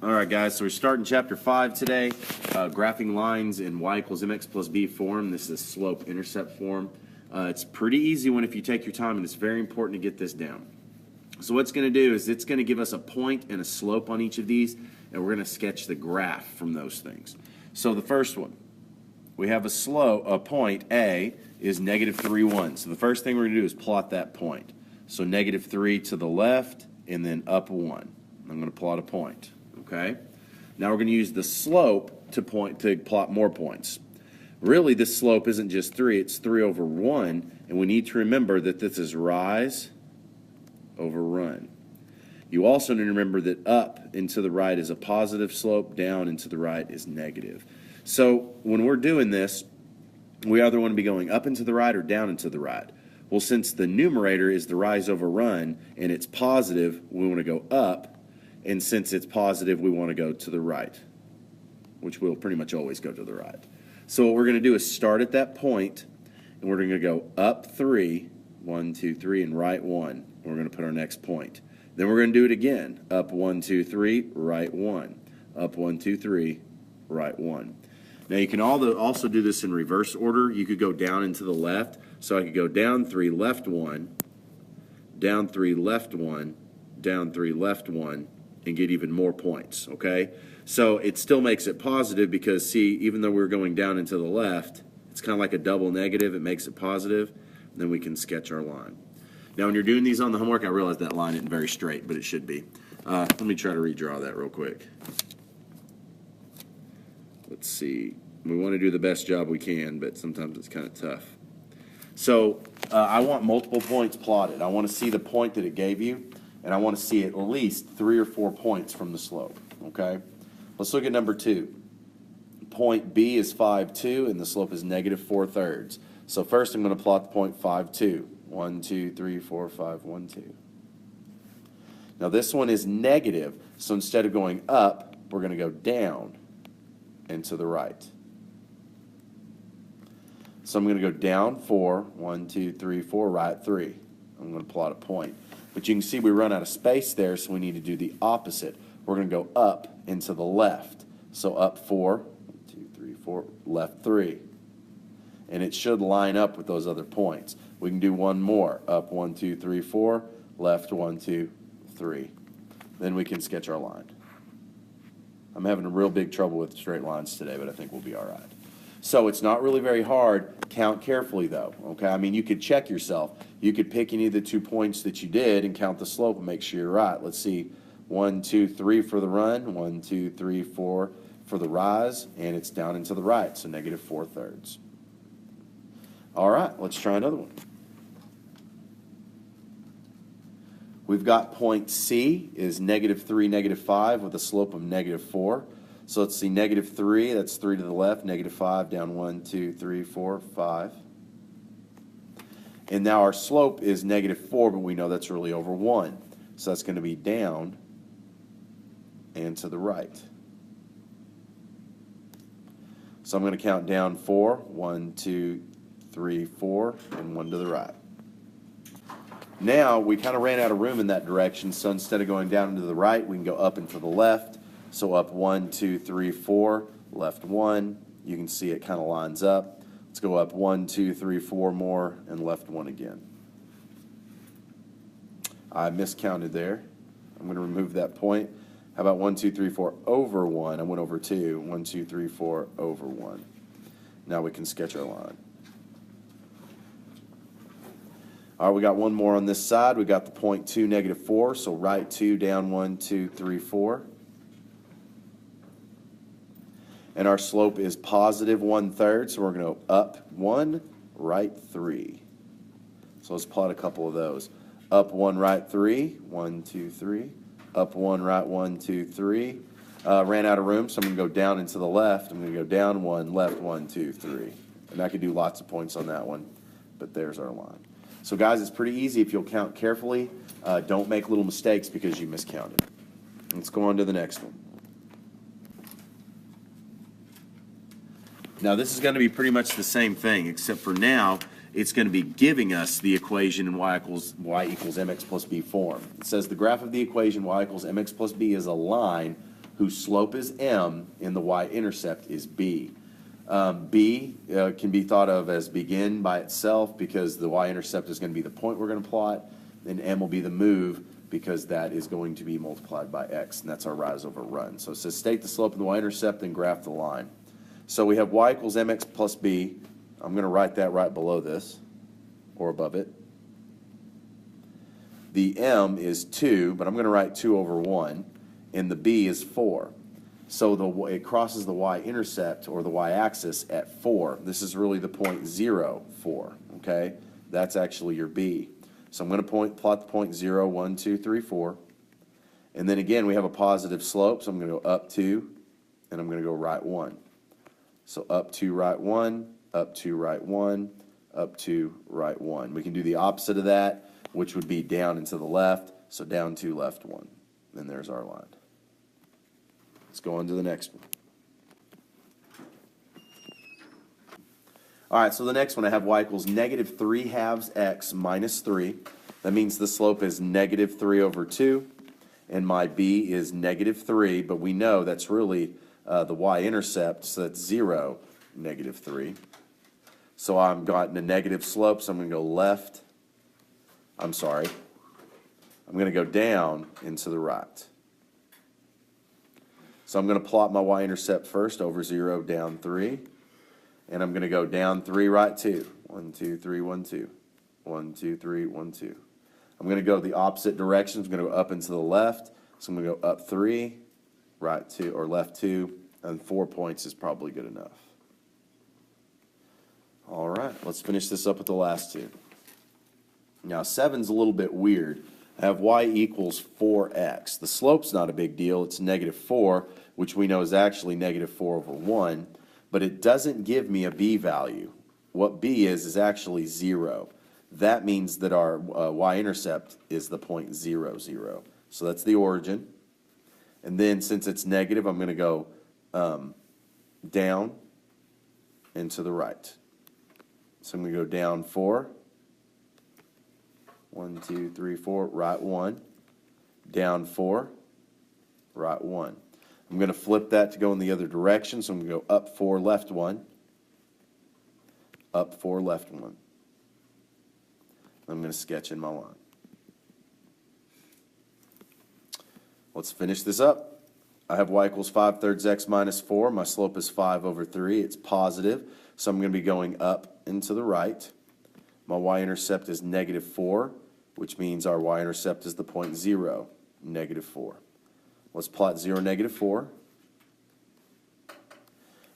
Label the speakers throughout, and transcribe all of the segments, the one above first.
Speaker 1: All right, guys, so we're starting chapter 5 today, graphing lines in y equals mx plus b form. This is slope-intercept form. It's pretty easy if you take your time, and it's very important to get this down. So what it's going to do is it's going to give us a point and a slope on each of these, and we're going to sketch the graph from those things. So the first one, we have a point A is -3, 1. So the first thing we're going to do is plot that point. So -3 to the left, and then up 1. I'm going to plot a point. Okay. Now we're going to use the slope to plot more points. Really, this slope isn't just 3; it's 3 over 1, and we need to remember that this is rise over run. You also need to remember that up and to the right is a positive slope, down and to the right is negative. So when we're doing this, we either want to be going up and to the right or down and to the right. Well, since the numerator is the rise over run and it's positive, we want to go up. And since it's positive, we want to go to the right, which will pretty much always go to the right. So what we're going to do is start at that point, and we're going to go up 3, 1, 2, 3, and right 1. And we're going to put our next point. Then we're going to do it again. Up 1, 2, 3, right 1. Up 1, 2, 3, right 1. Now you can also do this in reverse order. You could go down and to the left. So I could go down 3, left 1, down 3, left 1, down 3, left 1, and get even more points, okay? So it still makes it positive because, see, even though we're going down and to the left, it's kind of like a double negative. It makes it positive. And then we can sketch our line. Now, when you're doing these on the homework, I realize that line isn't very straight, but it should be. Let me try to redraw that real quick. Let's see. We want to do the best job we can, but sometimes it's kind of tough. So I want multiple points plotted. I want to see the point that it gave you, and I want to see at least 3 or 4 points from the slope, okay? Let's look at number 2. Point B is 5, 2, and the slope is -4/3. So first I'm going to plot the point 5, 2. 1, 2, 3, 4, 5, 1, 2. Now this one is negative, so instead of going up, we're going to go down and to the right. So I'm going to go down 4, 1, 2, 3, 4, right 3. I'm going to plot a point. But you can see we run out of space there, so we need to do the opposite. We're going to go up and to the left. So up 4, 1, 2, 3, 4, left 3. And it should line up with those other points. We can do one more. Up 1, 2, 3, 4, left 1, 2, 3. Then we can sketch our line. I'm having a real big trouble with straight lines today, but I think we'll be all right. So it's not really very hard. Count carefully, though, okay? I mean, you could check yourself. You could pick any of the 2 points that you did and count the slope and make sure you're right. Let's see. 1, 2, 3 for the run. 1, 2, 3, 4 for the rise. And it's down and to the right, so -4/3. All right, let's try another one. We've got point C is -3, -5 with a slope of -4. So let's see, -3, that's 3 to the left, -5, down 1, 2, 3, 4, 5. And now our slope is -4, but we know that's really over 1. So that's going to be down and to the right. So I'm going to count down 4, 1, 2, 3, 4, and 1 to the right. Now we kind of ran out of room in that direction, so instead of going down and to the right, we can go up and to the left. So up 1, 2, 3, 4, left 1. You can see it kind of lines up. Let's go up 1, 2, 3, 4 more, and left 1 again. I miscounted there. I'm going to remove that point. How about 1, 2, 3, 4 over 1? I went over 2. 1, 2, 3, 4 over 1. Now we can sketch our line. All right, we got one more on this side. We got the point 2, -4. So right 2, down 1, 2, 3, 4. And our slope is +1/3, so we're going to go up 1, right 3. So let's plot a couple of those. Up 1, right 3, 1, 2, 3. Up 1, right 1, 2, 3. Ran out of room, so I'm going to go down and to the left. I'm going to go down 1, left 1, 2, 3. And I could do lots of points on that one, but there's our line. So guys, it's pretty easy if you'll count carefully. Don't make little mistakes because you miscounted. Let's go on to the next one. Now this is going to be pretty much the same thing, except for now it's going to be giving us the equation in y equals mx plus b form. It says the graph of the equation y equals mx plus b is a line whose slope is m and the y-intercept is b. B can be thought of as begin by itself because the y-intercept is going to be the point we're going to plot, and m will be the move because that is going to be multiplied by x, and that's our rise over run. So it says state the slope of the y-intercept and graph the line. So we have y equals mx plus b. I'm going to write that right below this, or above it. The m is 2, but I'm going to write 2 over 1, and the b is 4. So it crosses the y-intercept, or the y-axis, at 4. This is really the point 0, 4, okay? That's actually your b. So I'm going to plot the point 0, 1, 2, 3, 4. And then again, we have a positive slope, so I'm going to go up 2, and I'm going to go right 1. So up 2, right 1, up 2, right 1, up 2, right 1. We can do the opposite of that, which would be down and to the left. So down 2, left 1. And there's our line. Let's go on to the next one. All right, so the next one I have y equals negative 3 halves x minus 3. That means the slope is negative 3 over 2, and my b is negative 3, but we know that's really the y-intercept, so that's 0, negative 3. So I'm gotten a negative slope, so I'm going to go left. I'm going to go down and to the right. So I'm going to plot my y-intercept first, over 0, down 3. And I'm going to go down 3, right 2. 1, 2, 3, 1, 2. 1, 2, 3, 1, 2. I'm going to go the opposite direction. I'm going to go up and to the left. So I'm going to go up 3, right 2, or left 2, and 4 points is probably good enough. All right, let's finish this up with the last two. Now 7's a little bit weird. I have y equals 4x. The slope's not a big deal. It's negative 4, which we know is actually negative 4 over 1, but it doesn't give me a b value. What b is actually 0. That means that our y-intercept is the point 0, 0. So that's the origin. And then since it's negative, I'm going to go down and to the right. So I'm going to go down 4. 1, 2, 3, 4, right 1. Down 4, right 1. I'm going to flip that to go in the other direction, so I'm going to go up 4, left 1. Up 4, left 1. I'm going to sketch in my line. Let's finish this up. I have y equals 5/3 x minus 4. My slope is 5 over 3. It's positive, so I'm going to be going up and to the right. My y-intercept is negative 4, which means our y-intercept is the point 0, negative 4. Let's plot 0, negative 4.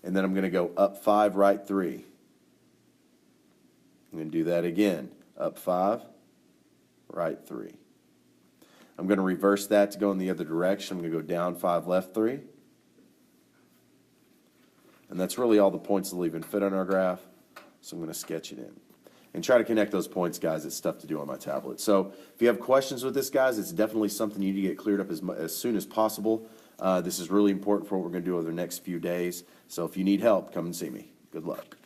Speaker 1: And then I'm going to go up 5, right 3. I'm going to do that again. Up 5, right 3. I'm going to reverse that to go in the other direction. I'm going to go down 5, left 3. And that's really all the points that'll even fit on our graph. So I'm going to sketch it in. And try to connect those points, guys. It's stuff to do on my tablet. So if you have questions with this, guys, it's definitely something you need to get cleared up as soon as possible. This is really important for what we're going to do over the next few days. So if you need help, come and see me. Good luck.